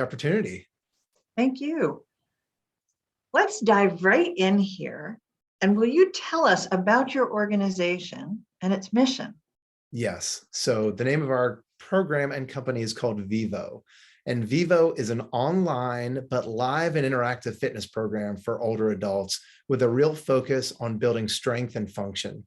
Opportunity. Thank you. Let's dive right in here. And will you tell us about your organization and its mission? Yes. So the name of our program and company is called Vivo. And Vivo is an online but live and interactive fitness program for older adults with a real focus on building strength and function.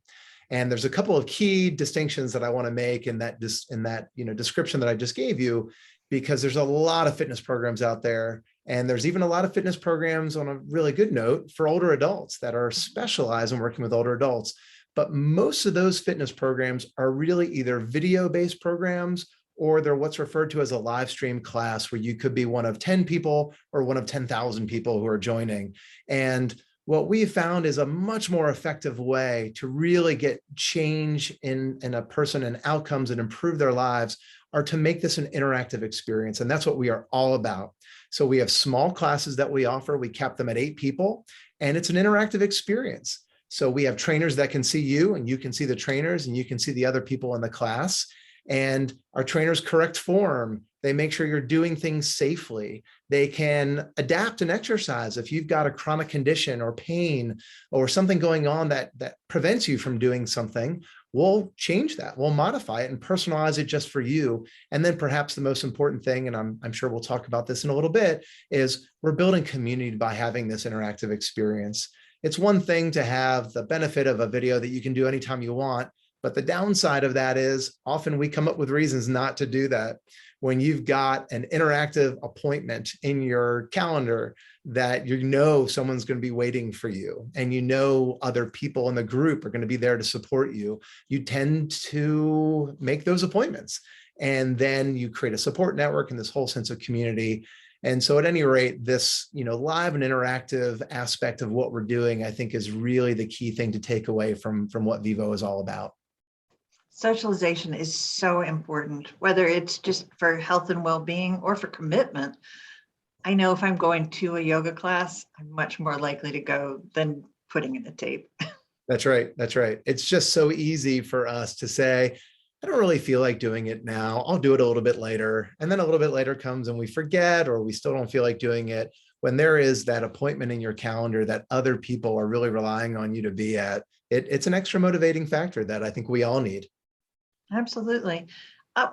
And there's a couple of key distinctions that I want to make in that description that I just gave you, because there's a lot of fitness programs out there. And there's even a lot of fitness programs, on a really good note, for older adults that are specialized in working with older adults. But most of those fitness programs are really either video-based programs, or they're what's referred to as a live stream class, where you could be one of 10 people or one of 10,000 people who are joining. And what we found is a much more effective way to really get change in a person and outcomes and improve their lives are to make this an interactive experience. And that's what we are all about. So we have small classes that we offer. We cap them at 8 people, and it's an interactive experience. So we have trainers that can see you, and you can see the trainers, and you can see the other people in the class. And our trainers correct form. They make sure you're doing things safely. They can adapt an exercise. If you've got a chronic condition or pain or something going on that prevents you from doing something, we'll change that. We'll modify it and personalize it just for you. And then perhaps the most important thing, and I'm sure we'll talk about this in a little bit, is we're building community by having this interactive experience. It's one thing to have the benefit of a video that you can do anytime you want, but the downside of that is often we come up with reasons not to do that. When you've got an interactive appointment in your calendar that you know someone's going to be waiting for you, and you know other people in the group are going to be there to support you, you tend to make those appointments. And then you create a support network and this whole sense of community. And so at any rate, this live and interactive aspect of what we're doing, I think, is really the key thing to take away from what Vivo is all about. Socialization is so important, whether it's just for health and well-being or for commitment. I know if I'm going to a yoga class, I'm much more likely to go than putting in a tape. That's right. That's right. It's just so easy for us to say, I don't really feel like doing it now. I'll do it a little bit later. And then a little bit later comes and we forget, or we still don't feel like doing it. When there is that appointment in your calendar that other people are really relying on you to be at, it's an extra motivating factor that I think we all need. Absolutely.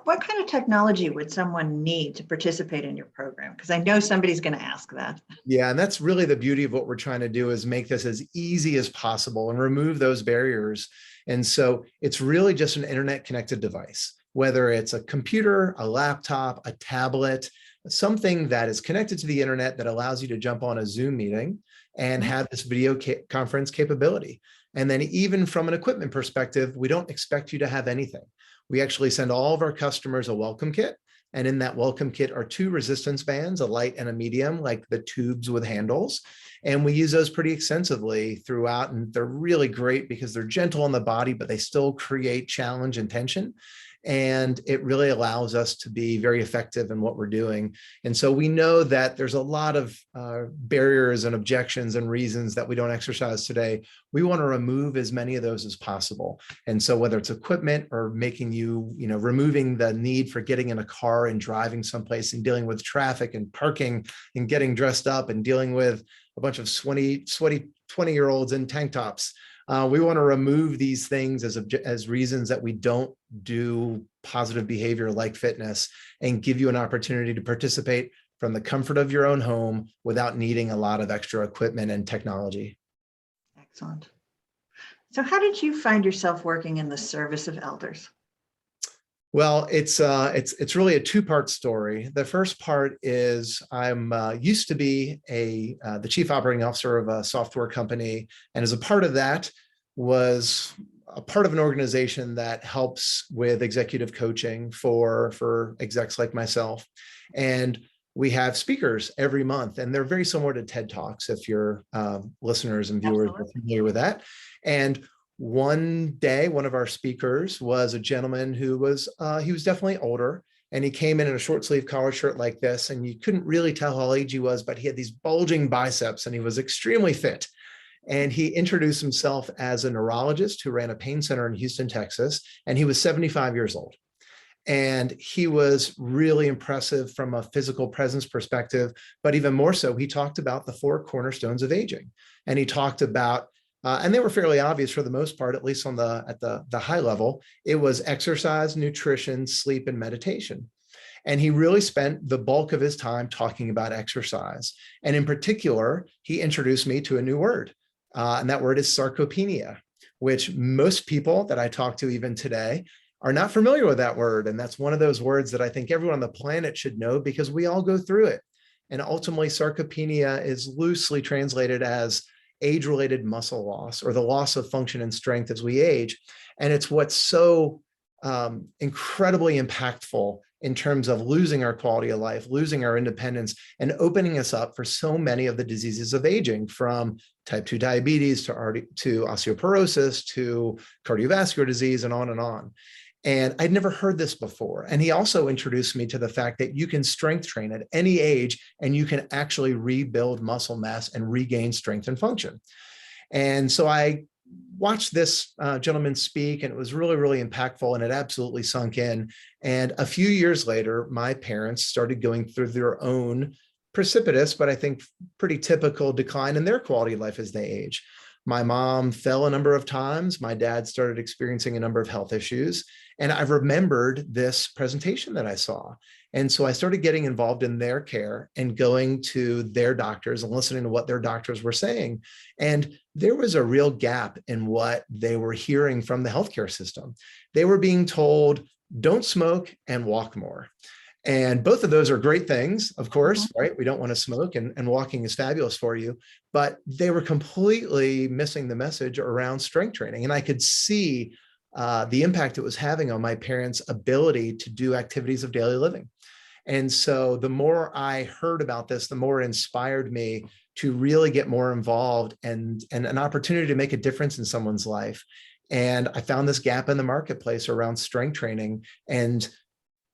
What kind of technology would someone need to participate in your program? Because I know somebody's going to ask that. Yeah, and that's really the beauty of what we're trying to do, is make this as easy as possible and remove those barriers. And so it's really just an internet connected device, whether it's a computer, a laptop, a tablet, something that is connected to the internet that allows you to jump on a Zoom meeting and have this video conference capability. And then even from an equipment perspective, we don't expect you to have anything. We actually send all of our customers a welcome kit. And in that welcome kit are 2 resistance bands, a light and a medium, like the tubes with handles. And we use those pretty extensively throughout. And they're really great because they're gentle on the body, but they still create challenge and tension. And it really allows us to be very effective in what we're doing. And so we know that there's a lot of barriers and objections and reasons that we don't exercise today. We want to remove as many of those as possible. And so whether it's equipment or making removing the need for getting in a car and driving someplace and dealing with traffic and parking and getting dressed up and dealing with a bunch of sweaty 20-year-olds in tank tops. We want to remove these things as reasons that we don't do positive behavior like fitness, and give you an opportunity to participate from the comfort of your own home without needing a lot of extra equipment and technology. Excellent. So how did you find yourself working in the service of elders? Well, it's really a 2-part story. The first part is I'm used to be the chief operating officer of a software company, and as a part of that was a part of an organization that helps with executive coaching for execs like myself. And we have speakers every month, and they're very similar to TED Talks, if your listeners and viewers are familiar with that. And one day, one of our speakers was a gentleman who was he was definitely older, and he came in a short sleeve collar shirt like this, and you couldn't really tell how old he was, but he had these bulging biceps and he was extremely fit. And he introduced himself as a neurologist who ran a pain center in Houston, Texas, and he was 75 years old. And he was really impressive from a physical presence perspective, but even more so, he talked about the four cornerstones of aging. And he talked about, and they were fairly obvious for the most part, at least at the high level. It was exercise, nutrition, sleep, and meditation. And he really spent the bulk of his time talking about exercise. And in particular, he introduced me to a new word, and that word is sarcopenia, which most people that I talk to even today are not familiar with that word. And that's one of those words that I think everyone on the planet should know because we all go through it. And ultimately, sarcopenia is loosely translated as age-related muscle loss or the loss of function and strength as we age. And it's what's so incredibly impactful in terms of losing our quality of life, losing our independence, and opening us up for so many of the diseases of aging, from type 2 diabetes to osteoporosis to cardiovascular disease and on and on. And I'd never heard this before. And he also introduced me to the fact that you can strength train at any age and you can actually rebuild muscle mass and regain strength and function. And so I watched this gentleman speak, and it was really, really impactful, and it absolutely sunk in. And a few years later, my parents started going through their own precipitous, but I think pretty typical decline in their quality of life as they age. My mom fell a number of times. My dad started experiencing a number of health issues. And I remembered this presentation that I saw. And so I started getting involved in their care and going to their doctors and listening to what their doctors were saying. And there was a real gap in what they were hearing from the healthcare system. They were being told, don't smoke and walk more. And both of those are great things, of course, right? We don't want to smoke, and walking is fabulous for you, but they were completely missing the message around strength training. And I could see the impact it was having on my parents' ability to do activities of daily living. And so the more I heard about this, the more it inspired me to really get more involved and an opportunity to make a difference in someone's life. And I found this gap in the marketplace around strength training, and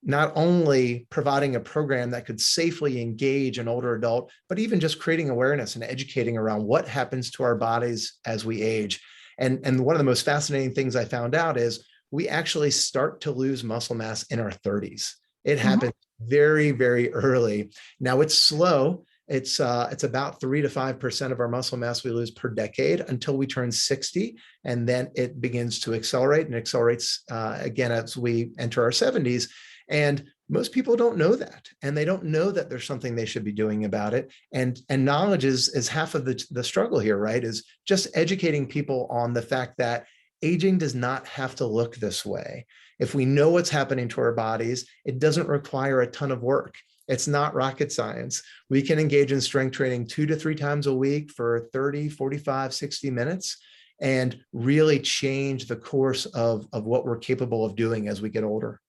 not only providing a program that could safely engage an older adult, but even just creating awareness and educating around what happens to our bodies as we age. And one of the most fascinating things I found out is we actually start to lose muscle mass in our 30s. It happens very, very early. Now it's slow. It's about 3 to 5% of our muscle mass we lose per decade until we turn 60. And then it begins to accelerate, and accelerates again as we enter our 70s. And most people don't know that, and they don't know that there's something they should be doing about it. And knowledge is half of the struggle here, right? Is just educating people on the fact that aging does not have to look this way. If we know what's happening to our bodies, it doesn't require a ton of work. It's not rocket science. We can engage in strength training 2 to 3 times a week for 30, 45, 60 minutes and really change the course of what we're capable of doing as we get older.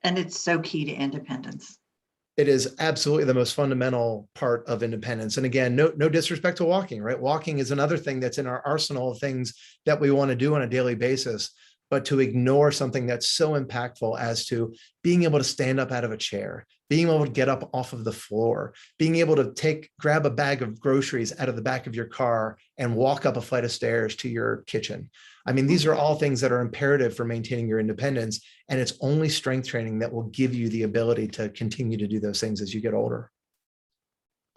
And it's so key to independence. It is absolutely the most fundamental part of independence. And again, no disrespect to walking, right? Walking is another thing that's in our arsenal of things that we want to do on a daily basis. But to ignore something that's so impactful as to being able to stand up out of a chair, being able to get up off of the floor, being able to grab a bag of groceries out of the back of your car and walk up a flight of stairs to your kitchen. I mean, these are all things that are imperative for maintaining your independence. And it's only strength training that will give you the ability to continue to do those things as you get older.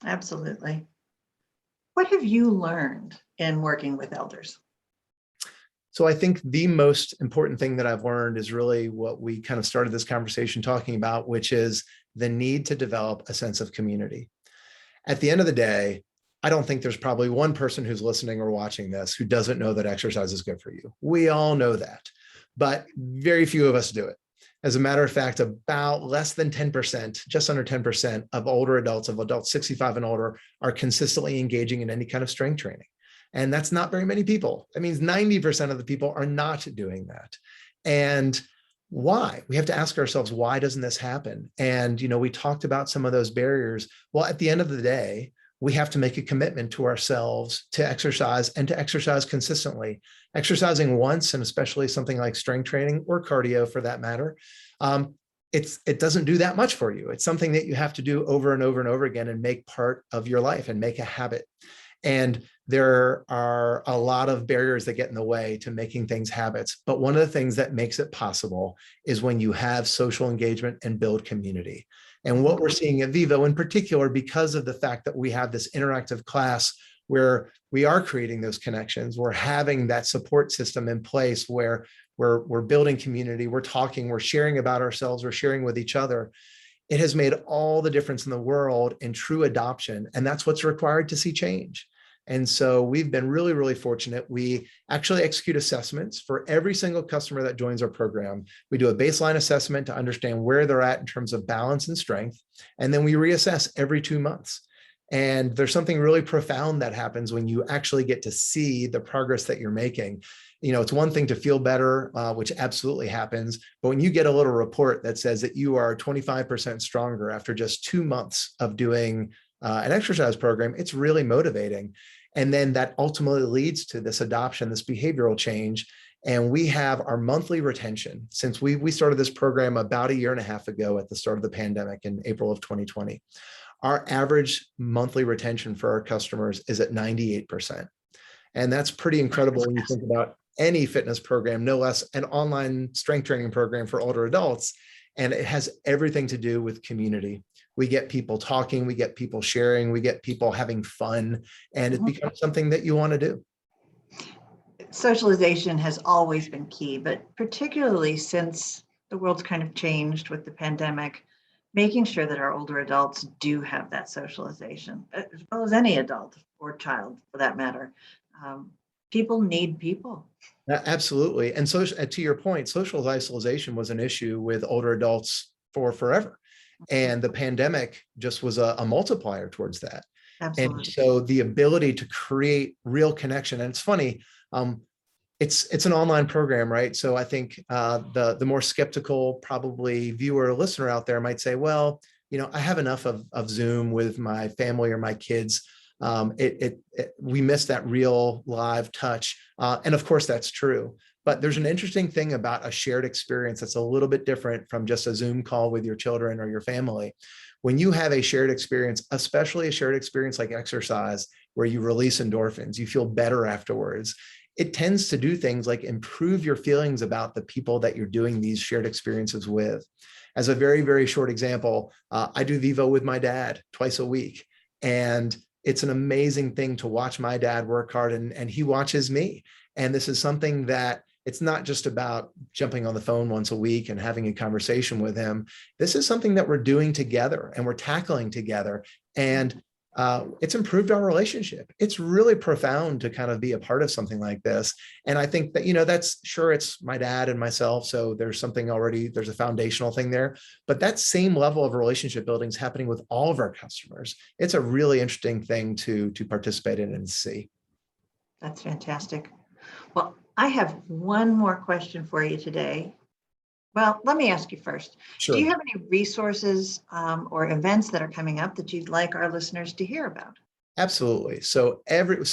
Absolutely. What have you learned in working with elders? So I think the most important thing that I've learned is really what we kind of started this conversation talking about, which is the need to develop a sense of community. At the end of the day, I don't think there's probably one person who's listening or watching this who doesn't know that exercise is good for you. We all know that, but very few of us do it. As a matter of fact, about less than 10%, just under 10% of older adults, of adults 65 and older, are consistently engaging in any kind of strength training. And that's not very many people. That means 90% of the people are not doing that. And why? We have to ask ourselves, why doesn't this happen? And, we talked about some of those barriers. Well, at the end of the day, we have to make a commitment to ourselves to exercise, and to exercise consistently. Exercising once, and especially something like strength training or cardio for that matter, it doesn't do that much for you. It's something that you have to do over and over and over again and make part of your life and make a habit. And there are a lot of barriers that get in the way to making things habits. But one of the things that makes it possible is when you have social engagement and build community. And what we're seeing at Vivo in particular, because of the fact that we have this interactive class where we are creating those connections, we're having that support system in place where we're building community, we're talking, we're sharing about ourselves, we're sharing with each other. It has made all the difference in the world in true adoption. And that's what's required to see change. And so we've been really, really fortunate. We actually execute assessments for every single customer that joins our program. We do a baseline assessment to understand where they're at in terms of balance and strength. And then we reassess every 2 months. And there's something really profound that happens when you actually get to see the progress that you're making. It's one thing to feel better, which absolutely happens. But when you get a little report that says that you are 25% stronger after just 2 months of doing an exercise program, it's really motivating. And then that ultimately leads to this adoption, this behavioral change. And we have our monthly retention since we started this program about 1.5 years ago at the start of the pandemic in April of 2020. Our average monthly retention for our customers is at 98%. And that's pretty incredible when you think about any fitness program, no less an online strength training program for older adults. And it has everything to do with community. We get people talking, we get people sharing, we get people having fun, and it becomes something that you want to do. Socialization has always been key, but particularly since the world's kind of changed with the pandemic, making sure that our older adults do have that socialization, as well as any adult or child for that matter. People need people. Absolutely. And so to your point, social isolation was an issue with older adults for forever. And the pandemic just was a multiplier towards that. Absolutely. And so the ability to create real connection, and it's funny, it's an online program, right? So I think the more skeptical probably viewer or listener out there might say, well, I have enough of Zoom with my family or my kids. We miss that real live touch. And of course that's true, but there's an interesting thing about a shared experience that's a little bit different from just a Zoom call with your children or your family. When you have a shared experience, especially a shared experience like exercise, where you release endorphins, you feel better afterwards. It tends to do things like improve your feelings about the people that you're doing these shared experiences with. As a very, very short example, I do Vivo with my dad twice a week. And it's an amazing thing to watch my dad work hard and he watches me. And this is something that it's not just about jumping on the phone once a week and having a conversation with him. This is something that we're doing together and we're tackling together. And it's improved our relationship. It's really profound to kind of be a part of something like this. And I think that, that's sure it's my dad and myself. So there's something already, there's a foundational thing there, but that same level of relationship building is happening with all of our customers. It's a really interesting thing to participate in and see. That's fantastic. Well, I have one more question for you today. Well, let me ask you first. Sure. Do you have any resources or events that are coming up that you'd like our listeners to hear about? Absolutely. So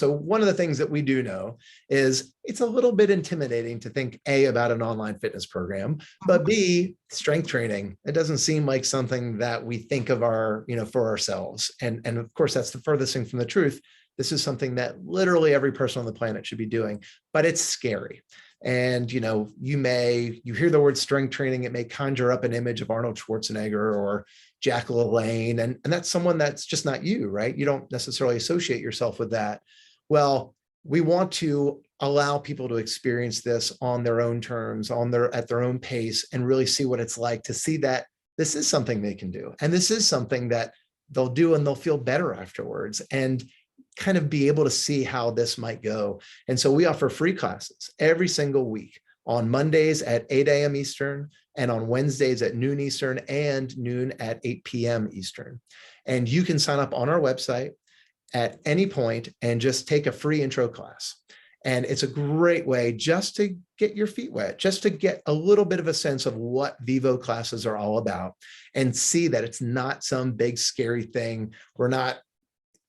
one of the things that we do know is it's a little bit intimidating to think A, about an online fitness program, but B, strength training. It doesn't seem like something that we think of for ourselves. And of course, that's the furthest thing from the truth. This is something that literally every person on the planet should be doing, but it's scary. And, you hear the word strength training, it may conjure up an image of Arnold Schwarzenegger or Jack LaLanne, and that's someone that's just not you, right? You don't necessarily associate yourself with that. Well, we want to allow people to experience this on their own terms, at their own pace, and really see what it's like to see that this is something they can do. And this is something that they'll do and they'll feel better afterwards. And kind of be able to see how this might go. And so we offer free classes every single week on Mondays at 8 a.m. Eastern and on Wednesdays at noon Eastern and noon at 8 p.m. Eastern. And you can sign up on our website at any point and just take a free intro class. And it's a great way just to get your feet wet, just to get a little bit of a sense of what Vivo classes are all about and see that it's not some big scary thing. We're not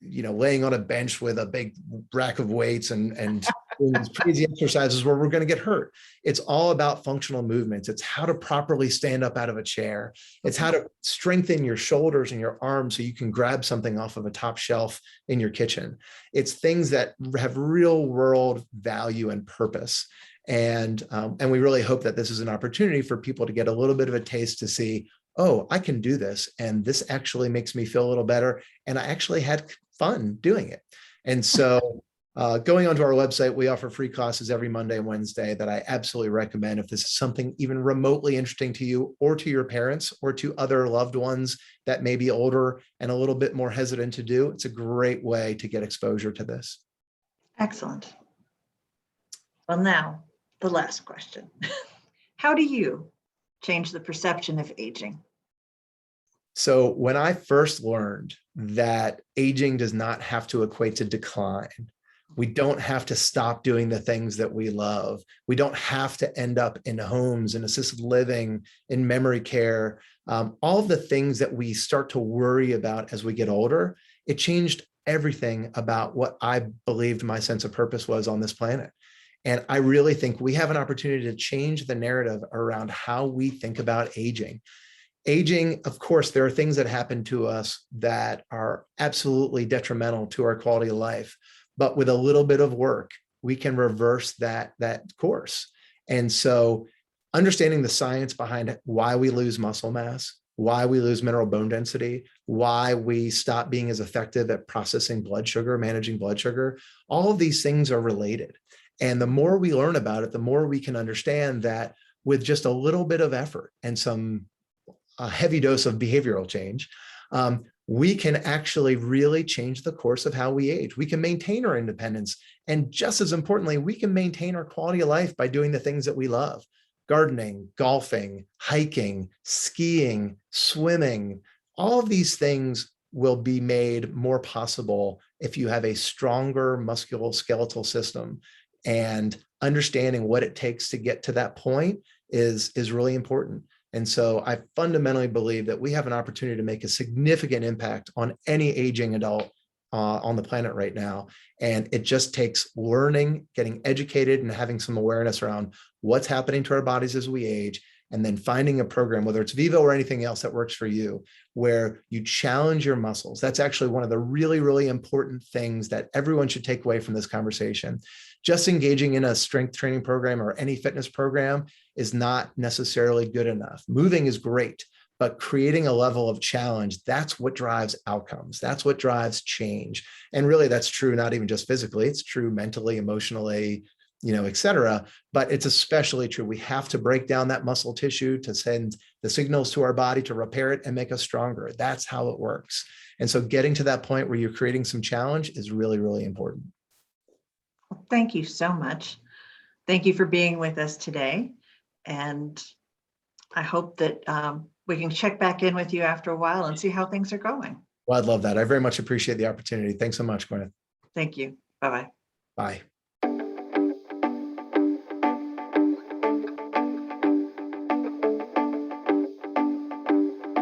laying on a bench with a big rack of weights and doing these crazy exercises where we're going to get hurt. It's all about functional movements. It's how to properly stand up out of a chair. It's how to strengthen your shoulders and your arms so you can grab something off of a top shelf in your kitchen. It's things that have real world value and purpose. And we really hope that this is an opportunity for people to get a little bit of a taste to see, oh, I can do this. And this actually makes me feel a little better. And I actually had fun doing it. And so going onto our website, we offer free classes every Monday and Wednesday that I absolutely recommend if this is something even remotely interesting to you or to your parents or to other loved ones that may be older and a little bit more hesitant to do. It's a great way to get exposure to this. Excellent. Well, now the last question. How do you change the perception of aging? So when I first learned that aging does not have to equate to decline, we don't have to stop doing the things that we love. We don't have to end up in homes, in assisted living, in memory care, all of the things that we start to worry about as we get older. It changed everything about what I believed my sense of purpose was on this planet. And I really think we have an opportunity to change the narrative around how we think about aging. Aging, of course, there are things that happen to us that are absolutely detrimental to our quality of life. But with a little bit of work, we can reverse that course. And so understanding the science behind why we lose muscle mass, why we lose mineral bone density, why we stop being as effective at processing blood sugar, managing blood sugar, all of these things are related. And the more we learn about it, the more we can understand that with just a little bit of effort and a heavy dose of behavioral change, we can actually really change the course of how we age. We can maintain our independence. And just as importantly, we can maintain our quality of life by doing the things that we love: gardening, golfing, hiking, skiing, swimming. All of these things will be made more possible if you have a stronger musculoskeletal system. And understanding what it takes to get to that point is really important. And so I fundamentally believe that we have an opportunity to make a significant impact on any aging adult on the planet right now. And it just takes learning, getting educated, and having some awareness around what's happening to our bodies as we age, and then finding a program, whether it's Vivo or anything else that works for you, where you challenge your muscles. That's actually one of the really, really important things that everyone should take away from this conversation. Just engaging in a strength training program or any fitness program is not necessarily good enough. Moving is great, but creating a level of challenge, that's what drives outcomes. That's what drives change. And really that's true, not even just physically, it's true mentally, emotionally, et cetera. But it's especially true. We have to break down that muscle tissue to send the signals to our body to repair it and make us stronger. That's how it works. And so getting to that point where you're creating some challenge is really, really important. Well, thank you so much. Thank you for being with us today. And I hope that we can check back in with you after a while and see how things are going. Well, I'd love that. I very much appreciate the opportunity. Thanks so much, Gwyneth. Thank you. Bye-bye. Bye.